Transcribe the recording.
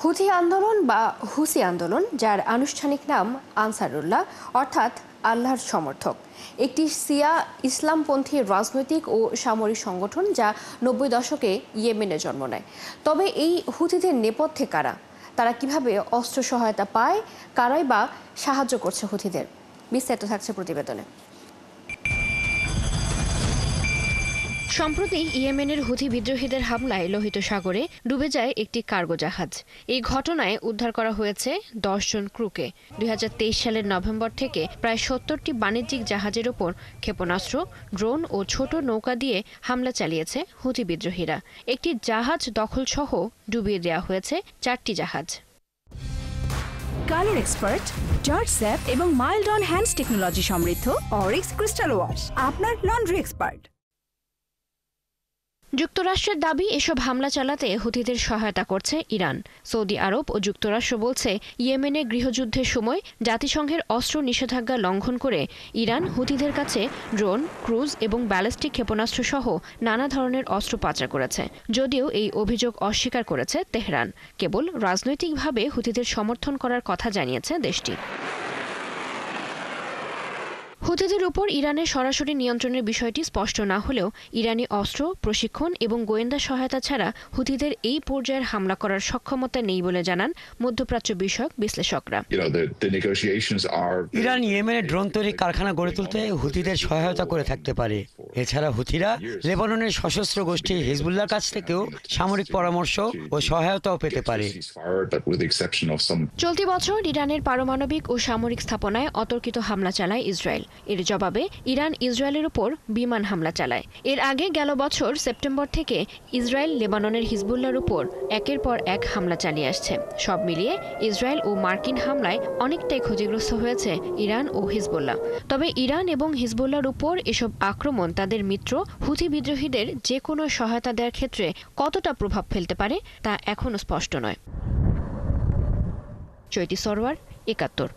Houthi আন্দোলন বা হুসি আন্দোলন, যার আনুষ্ঠানিক নাম আনসারুল্লাহ অর্থাৎ আল্লাহর সমর্থক, একটি শিয়া ইসলামপন্থী রাজনৈতিক ও সামরিক সংগঠন যা ৯০ দশকে ইয়েমেনে জন্ম নেয়। তবে এই হুথিদের নেপথ্যে কারা, তারা কিভাবে অস্ত্র সহায়তা পায়, কারাই বা সাহায্য করছে হুথিদের, বিস্তারিত থাকছে প্রতিবেদনে। সম্প্রতি ইয়েমেনের হুথি বিদ্রোহীদের হামলায় লোহিত সাগরে ডুবে যায় একটি কার্গো জাহাজ। এই ঘটনায় উদ্ধার করা হয়েছে ১০ জন ক্রুকে। ২০২৩ সালের নভেম্বর থেকে প্রায় ৭০টি বাণিজ্যিক জাহাজের ওপর ক্ষেপণাস্ত্র, ড্রোন ও ছোট নৌকা দিয়ে হামলা চালিয়েছে হুথি বিদ্রোহীরা। একটি জাহাজ দখলসহ ডুবিয়ে দেওয়া হয়েছে 4টি জাহাজ। কালার এক্সপার্ট, জর্জ স্যাপ এবং মাইল্ড অন হ্যান্ডস টেকনোলজি সমৃদ্ধ অরিক্স ক্রিস্টাল ওয়াশ আপনার লন্ড্রি এক্সপার্ট। যুক্তরাষ্ট্রের দাবি এসব হামলা চালাতে হুথিদের সহায়তা করছে ইরান। সৌদি আরব ও যুক্তরাষ্ট্র বলছে, ইয়েমেনে গৃহযুদ্ধের সময় জাতিসংঘের অস্ত্র নিষেধাজ্ঞা লঙ্ঘন করে ইরান হুথিদের কাছে ড্রোন, ক্রুজ এবং ব্যালিস্টিক ক্ষেপণাস্ত্র সহ নানা ধরনের অস্ত্র পাচার করেছে। যদিও এই অভিযোগ অস্বীকার করেছে তেহরান। কেবল রাজনৈতিকভাবে হুথিদের সমর্থন করার কথা জানিয়েছে দেশটি। হুথিদের উপর ইরানের সরাসরি নিয়ন্ত্রণের বিষয়টি স্পষ্ট না হলেও ইরানি অস্ত্র, প্রশিক্ষণ এবং গোয়েন্দা সহায়তা ছাড়া হুথিদের এই পর্যায়ের হামলা করার সক্ষমতা নেই বলে জানান মধ্যপ্রাচ্য বিষয়ক বিশ্লেষকরা। ইরান ইয়েমেনে ড্রোন তৈরি কারখানা গড়ে তুলতে হুথিদের সহায়তা করে থাকতে পারে। এছাড়া হুথিরা লেবাননের সশস্ত্র গোষ্ঠী হিজবুল্লাহর কাছ থেকেও সামরিক পরামর্শ ও সহায়তাও পেতে পারে। চলতি বছর ইরানের পারমাণবিক ও সামরিক স্থাপনায় অতর্কিত হামলা চালায় ইসরায়েল। এর জবাবে ইরান ইসরায়েলের উপর বিমান হামলা চালায়। এর আগে গেল বছর সেপ্টেম্বর থেকে ইসরায়েল লেবাননের হিজবুল্লাহর উপর একের পর এক হামলা চালিয়ে আসছে। সব মিলিয়ে ইসরায়েল ও মার্কিন হামলায় অনেকটাই ক্ষতিগ্রস্ত হয়েছে ইরান ও হিজবুল্লাহ। তবে ইরান এবং হিজবুল্লাহর উপর এসব আক্রমণ তাদের মিত্র হুথি বিদ্রোহীদের যে কোনো সহায়তা দেওয়ার ক্ষেত্রে কতটা প্রভাব ফেলতে পারে তা এখনও স্পষ্ট নয়। চৈতি সরওয়ার, ৭১।